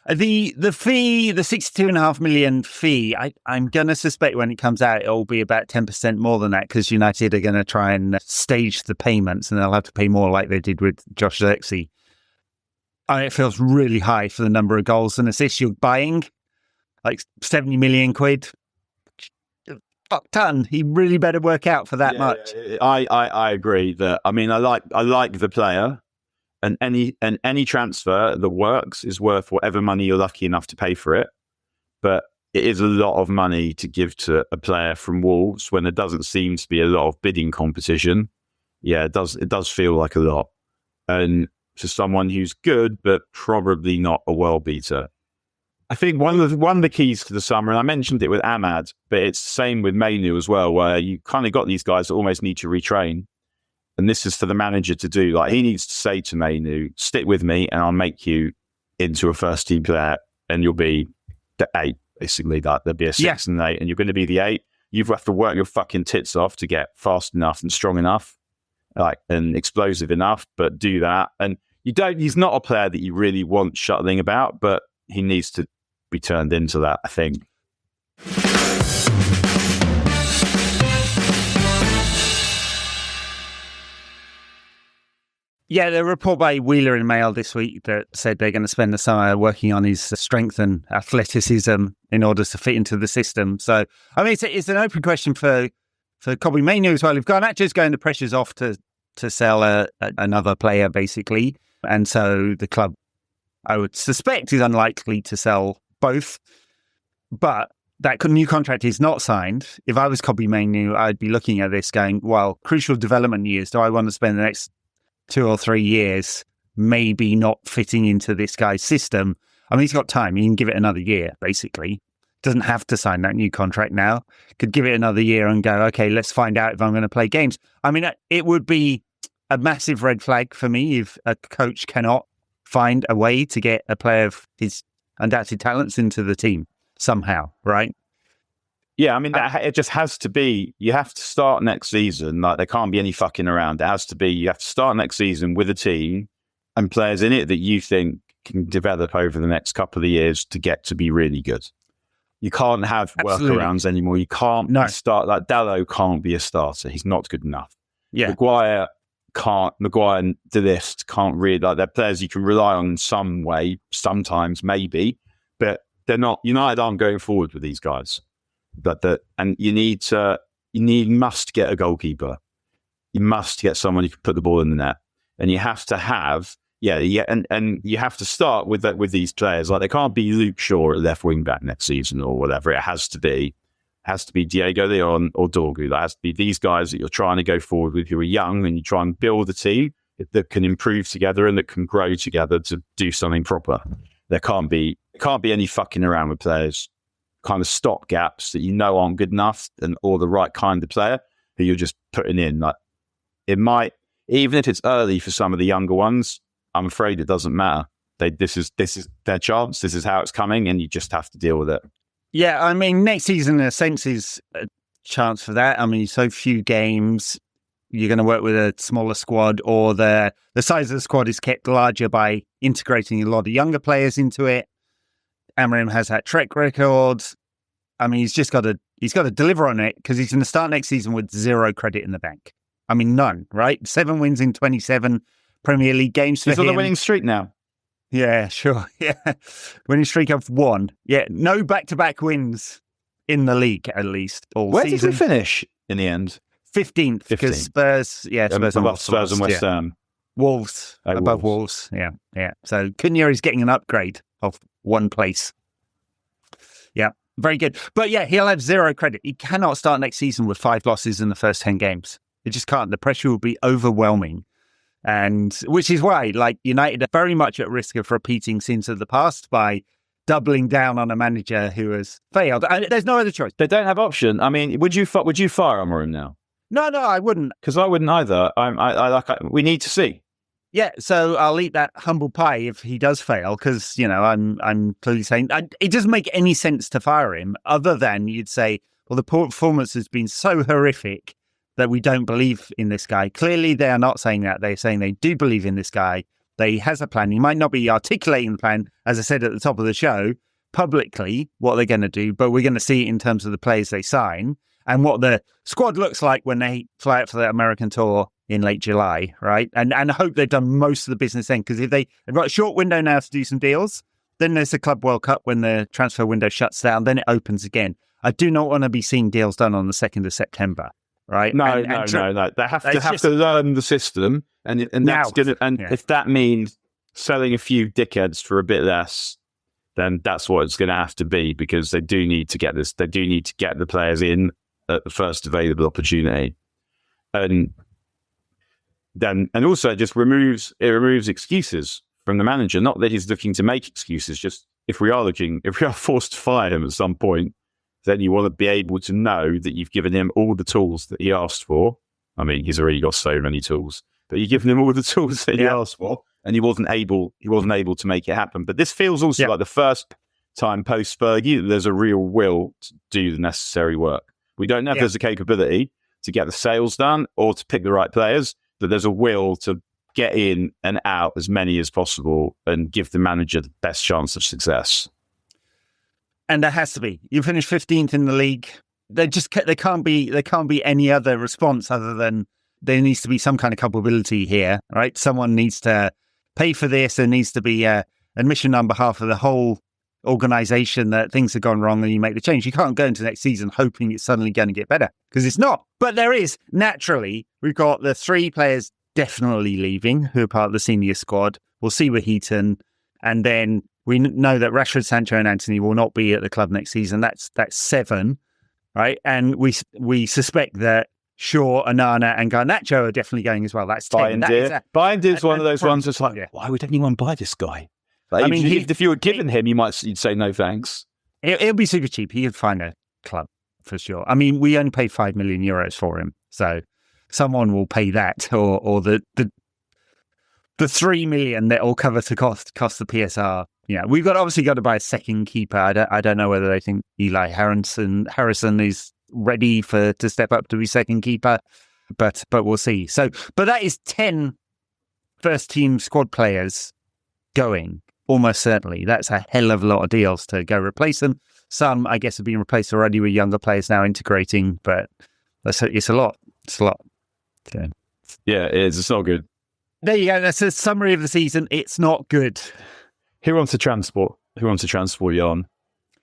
The fee, the 62.5 million fee, I'm going to suspect when it comes out, it'll be about 10% more than that, because United are going to try and stage the payments, and they'll have to pay more like they did with Josh Zirkzee. It feels really high for the number of goals and assists you're buying, like 70 million quid. fuck ton. He really better work out for that much. I agree that. I mean, I like the player, and any transfer that works is worth whatever money you're lucky enough to pay for it. But it is a lot of money to give to a player from Wolves when there doesn't seem to be a lot of bidding competition. Yeah, it does feel like a lot. And to someone who's good, but probably not a world beater. I think one of the keys to the summer, and I mentioned it with Ahmad, but it's the same with Mainu as well, where you kind of got these guys that almost need to retrain. And this is for the manager to do. Like, he needs to say to Mainu, stick with me and I'll make you into a first team player and you'll be the 8, basically. Like, there'll be a 6 and 8 and you're going to be the 8. You have to work your fucking tits off to get fast enough and strong enough, like, and explosive enough, but do that. And he's not a player that you really want shuttling about, but he needs to be turned into that, I think. Yeah, the report by Wheeler in Mail this week that said they're going to spend the summer working on his strength and athleticism in order to fit into the system. So, I mean, it's an open question for Kobbie Mainoo as well. If Garnacho's going, the pressure's off to sell another player, basically. And so the club, I would suspect, is unlikely to sell both. But that new contract is not signed. If I was Kobbie Mainoo, I'd be looking at this going, well, crucial development years. Do I want to spend the next 2 or 3 years maybe not fitting into this guy's system? I mean, he's got time. He can give it another year, basically. Doesn't have to sign that new contract now. Could give it another year and go, okay, let's find out if I'm going to play games. I mean, it would be a massive red flag for me if a coach cannot find a way to get a player of his undoubted talents into the team somehow, right? Yeah, I mean, it just has to be, you have to start next season. Like, there can't be any fucking around. It has to be, you have to start next season with a team and players in it that you think can develop over the next couple of years to get to be really good. You can't have workarounds anymore. You can't start, like, Dalot can't be a starter. He's not good enough. Yeah. Maguire and De Ligt can't really, like, they're players you can rely on in some way, sometimes, maybe, but they're not, United aren't going forward with these guys. And you must get a goalkeeper. You must get someone who can put the ball in the net. And you have to have, and you have to start with these players. Like, they can't be Luke Shaw at left wing back next season or whatever. It has to be Diego Leon or Dorgu. That has to be these guys that you're trying to go forward with who are young, and you try and build a team that can improve together and that can grow together to do something proper. There can't be any fucking around with players, kind of stop gaps that aren't good enough or the right kind of player that you're just putting in. Like, it might, even if it's early for some of the younger ones, I'm afraid it doesn't matter. This is their chance. This is how it's coming, and you just have to deal with it. Yeah, I mean, next season, in a sense, is a chance for that. I mean, so few games. You're going to work with a smaller squad, or the size of the squad is kept larger by integrating a lot of younger players into it. Amorim has that track record. I mean, he's got to deliver on it, because he's going to start next season with 0 credit in the bank. I mean, none, right? 7 wins in 27 Premier League games for him. He's on the winning streak now. Yeah, sure. Yeah. Winning streak of 1. Yeah. No back-to-back wins in the league, at least, all Where season. Did we finish in the end? 15th. Because Spurs and West Ham. Wolves, above Wolves. Yeah, yeah. So Cunha is getting an upgrade of 1 place. Yeah, very good. But yeah, he'll have 0 credit. He cannot start next season with 5 losses in the first 10 games. It just can't. The pressure will be overwhelming. And which is why, like, United are very much at risk of repeating sins of the past by doubling down on a manager who has failed. And there's no other choice. They don't have option. I mean, would you fire Amorim now? No, I wouldn't. Because I wouldn't either. We need to see. Yeah, so I'll eat that humble pie if he does fail, because, I'm clearly saying it doesn't make any sense to fire him, other than you'd say, well, the performance has been so horrific that we don't believe in this guy. Clearly, they are not saying that. They're saying they do believe in this guy. They has a plan. He might not be articulating the plan, as I said at the top of the show, publicly, what they're going to do, but we're going to see it in terms of the players they sign and what the squad looks like when they fly out for the American tour in late July, right? And I hope they've done most of the business then, because if they've got a short window now to do some deals, then there's the Club World Cup when the transfer window shuts down, then it opens again. I do not want to be seeing deals done on the 2nd of September, right? No. They have to learn the system, and that's going to. And if that means selling a few dickheads for a bit less, then that's what it's going to have to be, because they do need to get this. They do need to get the players in at the first available opportunity, and also it just removes excuses from the manager. Not that he's looking to make excuses, just if we are forced to fire him at some point, then you want to be able to know that you've given him all the tools that he asked for. I mean, he's already got so many tools, but you've given him all the tools that he asked for, and he wasn't able to make it happen. But this feels also like the first time post Fergie that there's a real will to do the necessary work. We don't know if there's a capability to get the sales done or to pick the right players, but there's a will to get in and out as many as possible and give the manager the best chance of success. And there has to be. You finish 15th in the league. There can't be any other response other than there needs to be some kind of culpability here, right? Someone needs to pay for this. There needs to be admission on behalf of the whole organisation that things have gone wrong and you make the change. You can't go into next season hoping it's suddenly going to get better, because it's not. But there is. Naturally, we've got the 3 players definitely leaving who are part of the senior squad. We'll see with Heaton. And then we know that Rashford, Sancho and Anthony will not be at the club next season. That's 7, right? And we suspect that Shaw, Onana and Garnacho are definitely going as well. That's 10. Bayern's one of those ones that's like, why would anyone buy this guy? Like, I mean, if you were given him, you'd say no thanks. It'll be super cheap. He'd find a club for sure. I mean, we only paid €5 million for him, so someone will pay that, or the 3 million that will cover to cost the PSR. Yeah, we've obviously got to buy a second keeper. I don't know whether they think Eli Harrison is ready to step up to be second keeper, but we'll see. So, but that is 10 first team squad players going. Almost certainly. That's a hell of a lot of deals to go replace them. Some, I guess, have been replaced already with younger players now integrating, but it's a lot. It's a lot. So. Yeah, it is. It's not good. There you go. That's a summary of the season. It's not good. Who wants to transport you on?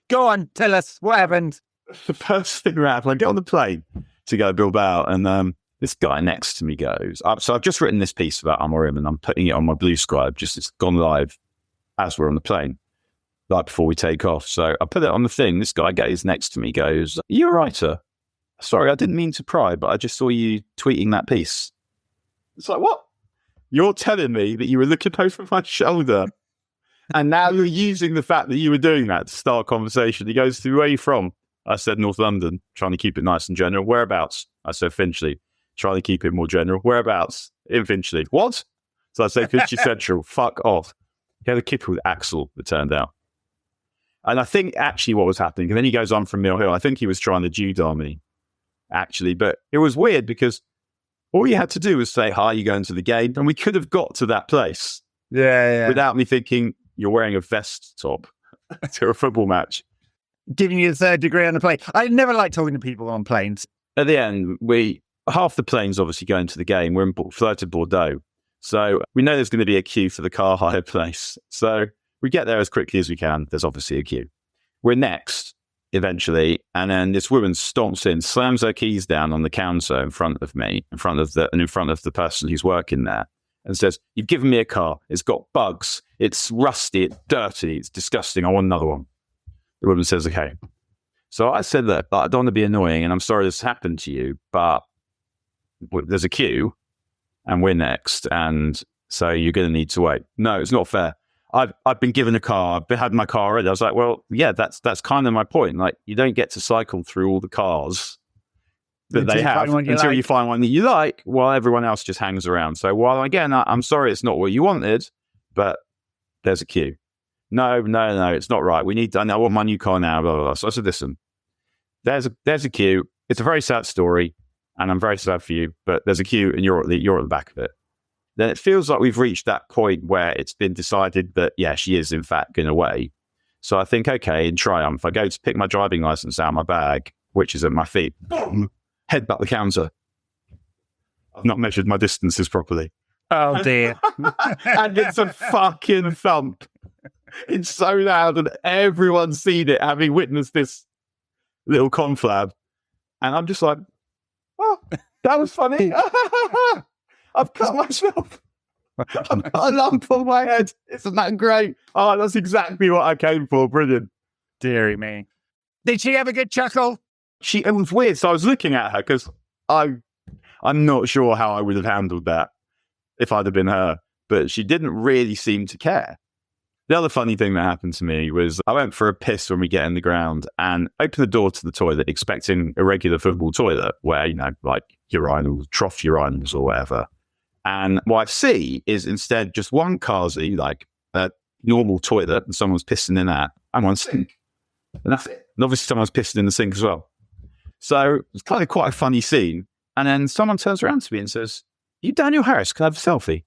Go on. Tell us what happened. The first thing that happened, I get on the plane to go to Bilbao, and this guy next to me goes, so I've just written this piece about Amorim, and I'm putting it on my Blue Scribe. It's gone live as we're on the plane, like before we take off. So I put it on the thing. This guy goes next to me, goes, "Are you a writer? Sorry, I didn't mean to pry, but I just saw you tweeting that piece." It's like, what? You're telling me that you were looking over my shoulder, and now you're using the fact that you were doing that to start a conversation. He goes, "Where are you from?" I said, "North London," trying to keep it nice and general. "Whereabouts?" I said, "Finchley," trying to keep it more general. "Whereabouts?" "In Finchley." "What?" So I say, "Finchley Central." "Fuck off." He had a keeper with Axel, it turned out. And I think actually what was happening, and then he goes on from Mill Hill, I think he was trying to Judah me, actually. But it was weird because all you had to do was say, "Hi, you going to the game?" And we could have got to that place without me thinking, "You're wearing a vest top to a football match." Giving you a third degree on the plane. I never like talking to people on planes. At the end, half the plane's obviously going to the game. We're fly to Bordeaux. So we know there's going to be a queue for the car hire place. So we get there as quickly as we can. There's obviously a queue. We're next, eventually, and then this woman stomps in, slams her keys down on the counter in front of me, in front of the person who's working there, and says, "You've given me a car. It's got bugs. It's rusty. It's dirty. It's disgusting. I want another one." The woman says, "Okay." So I said, "Look, I don't want to be annoying, and I'm sorry this happened to you, but there's a queue, and we're next, and so you're going to need to wait." "No, it's not fair. I've been given a car. I've had my car already." I was like, "Well, yeah, that's kind of my point. Like, you don't get to cycle through all the cars that they have until you find one that you like, while everyone else just hangs around. So while, again, I'm sorry it's not what you wanted, but there's a queue." No, it's not right. I want my new car now, blah, blah, blah. So I said, "Listen, there's a queue. It's a very sad story, and I'm very sad for you, but there's a queue, and you're at the back of it." Then it feels like we've reached that point where it's been decided that, yeah, she is in fact going away. So I think, okay, in triumph, I go to pick my driving license out of my bag, which is at my feet, boom, headbutt the counter. I've not measured my distances properly. Oh dear. And it's a fucking thump. It's so loud, and everyone's seen it, having witnessed this little conflab. And I'm just like, oh, that was funny. I've cut myself. I've got a lump on my head. Isn't that great? Oh, that's exactly what I came for. Brilliant. Deary me. Did she have a good chuckle? It was weird. So I was looking at her because I'm not sure how I would have handled that if I'd have been her, but she didn't really seem to care. The other funny thing that happened to me was I went for a piss when we get in the ground and opened the door to the toilet expecting a regular football toilet where, like urinals, trough urinals or whatever. And what I see is instead just one Kazi, like a normal toilet, and someone's pissing in that, and one sink. And that's it. And obviously someone's pissing in the sink as well. So it's kind of quite a funny scene. And then someone turns around to me and says, "You Daniel Harris, can I have a selfie?"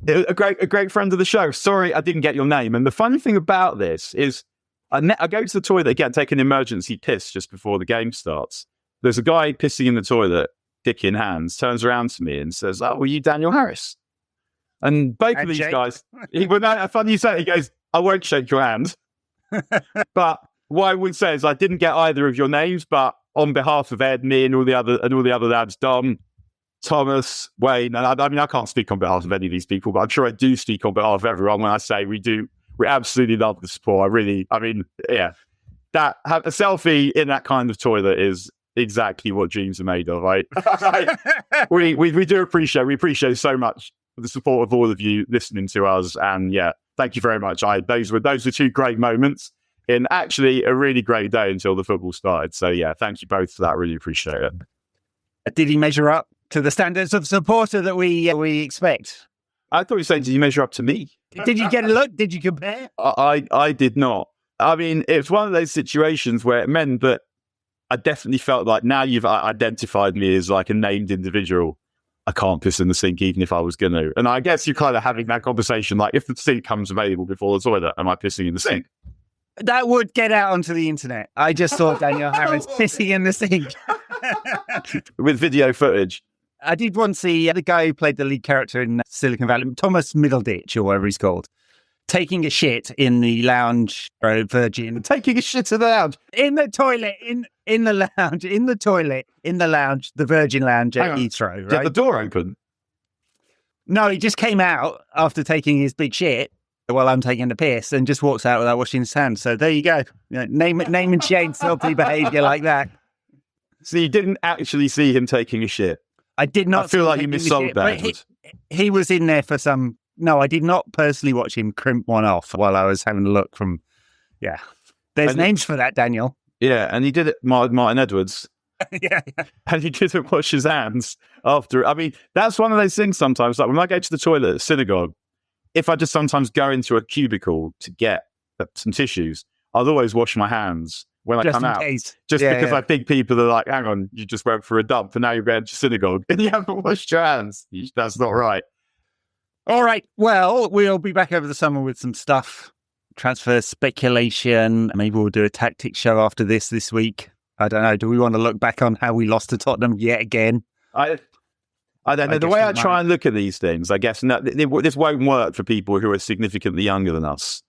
A great friend of the show. Sorry, I didn't get your name. And the funny thing about this is I go to the toilet again, take an emergency piss just before the game starts. There's a guy pissing in the toilet, dick in hands, turns around to me and says, "Oh, were you Daniel Harris?" And both of these guys, funny you say it, he goes, "I won't shake your hand." But what I would say is I didn't get either of your names, but on behalf of Ed, me and all the other lads, Dom, Thomas, Wayne, and I can't speak on behalf of any of these people, but I'm sure I do speak on behalf of everyone when I say we absolutely love the support. That have a selfie in that kind of toilet is exactly what dreams are made of, right? we do appreciate so much the support of all of you listening to us, and thank you very much. Those were two great moments in actually a really great day until the football started. So thank you both for that. Really appreciate it. Did he measure up to the standards of supporter that we expect? I thought you were saying, did you measure up to me? Did you get a look? Did you compare? I did not. I mean, it's one of those situations where it meant that I definitely felt like now you've identified me as like a named individual. I can't piss in the sink even if I was going to. And I guess you're kind of having that conversation like, if the sink comes available before the toilet, am I pissing in the sink? That would get out onto the internet. I just saw Daniel Harris pissing in the sink. With video footage. I did once see the guy who played the lead character in Silicon Valley, Thomas Middleditch, or whatever he's called, taking a shit in the lounge, or Virgin. Taking a shit in the lounge? In the toilet, in the lounge, in the toilet, in the lounge, the Virgin Lounge at Heathrow, right? Did the door open? No, he just came out after taking his big shit while I'm taking the piss and just walks out without washing his hands. So there you go. Name and shame filthy behaviour like that. So you didn't actually see him taking a shit? I did not. I feel like you missold that. He was in there for some... No, I did not personally watch him crimp one off while I was having a look from... Yeah. There's names for that, Daniel. Yeah, and he did it, Martin Edwards. Yeah. And he didn't wash his hands after. I mean, that's one of those things sometimes. Like when I go to the toilet at synagogue, if I just sometimes go into a cubicle to get some tissues, I'll always wash my hands when I come out. Because I think people are like, hang on, you just went for a dump and now you're going to synagogue and you haven't washed your hands. That's not right. All right. Well, we'll be back over the summer with some stuff. Transfer speculation. Maybe we'll do a tactics show after this week. I don't know. Do we want to look back on how we lost to Tottenham yet again? I don't know. The way I try and look at these things, I guess this won't work for people who are significantly younger than us.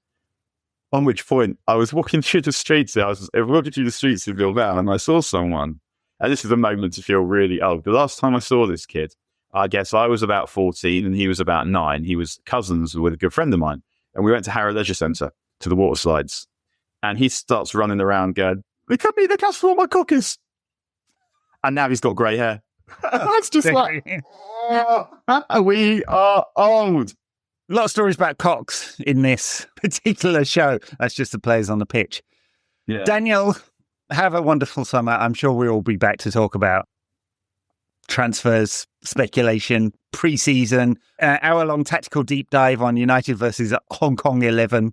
On which point, I was walking through the streets. I was walking through the streets of Bilbao, and I saw someone. And this is a moment to feel really old. The last time I saw this kid, I guess I was about 14 and he was about 9. He was cousins with a good friend of mine, and we went to Harrow Leisure Centre to the water slides. And he starts running around, going, "Look at me, the cast for all my cookies." And now he's got grey hair. That's just like, we are old. A lot of stories about cocks in this particular show. That's just the players on the pitch. Yeah. Daniel, have a wonderful summer. I'm sure we'll all be back to talk about transfers, speculation, pre-season, hour-long tactical deep dive on United versus Hong Kong 11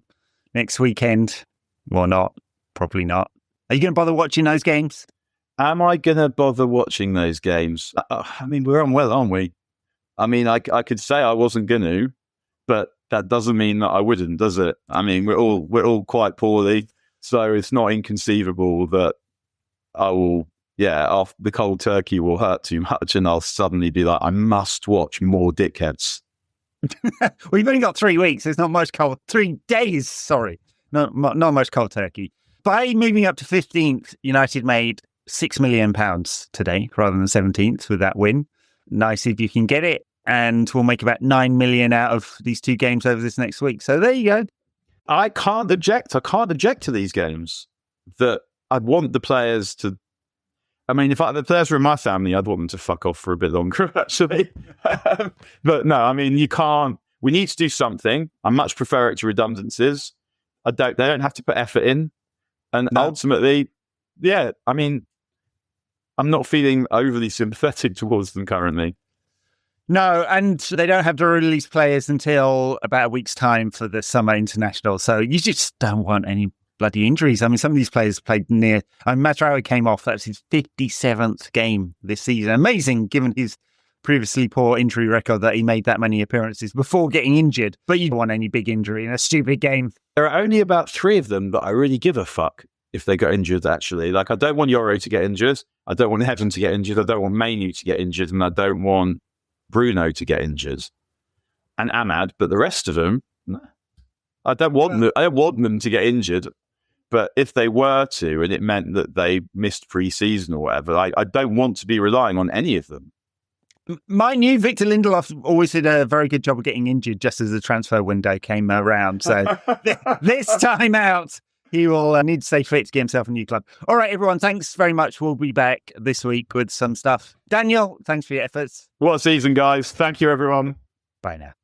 next weekend. Or not. Probably not. Are you going to bother watching those games? Am I going to bother watching those games? I mean, we're on well, aren't we? I mean, I could say I wasn't going to, but that doesn't mean that I wouldn't, does it? I mean, we're all quite poorly, so it's not inconceivable that I will, the cold turkey will hurt too much, and I'll suddenly be like, I must watch more dickheads. Well, you've only got 3 weeks. There's not much cold. 3 days, sorry. Not much cold turkey. by moving up to 15th, United made £6 million today rather than 17th with that win. Nice if you can get it. And we'll make about 9 million out of these 2 games over this next week. So there you go. I can't object. I can't object to these games. That I'd want the players to. I mean, if the players were in my family, I'd want them to fuck off for a bit longer, actually. But no, I mean, you can't. We need to do something. I much prefer it to redundancies. They don't have to put effort in. And ultimately, yeah, I mean, I'm not feeling overly sympathetic towards them currently. No, and they don't have to release players until about a week's time for the summer international. So you just don't want any bloody injuries. I mean, some of these players played near. Matraoui came off. That was his 57th game this season. Amazing, given his previously poor injury record, that he made that many appearances before getting injured. But you don't want any big injury in a stupid game. There are only about 3 of them that I really give a fuck if they got injured, actually. Like, I don't want Yoro to get injured. I don't want Heaven to get injured. I don't want Mainu to get injured. And I don't want Bruno to get injured, and Ahmad, but the rest of them, no. I don't want them to get injured. But if they were to, and it meant that they missed pre-season or whatever, I don't want to be relying on any of them. My new Victor Lindelof always did a very good job of getting injured just as the transfer window came around. So this time out, he will need to stay fit to get himself a new club. All right, everyone, thanks very much. We'll be back this week with some stuff. Daniel, thanks for your efforts. What a season, guys. Thank you, everyone. Bye now.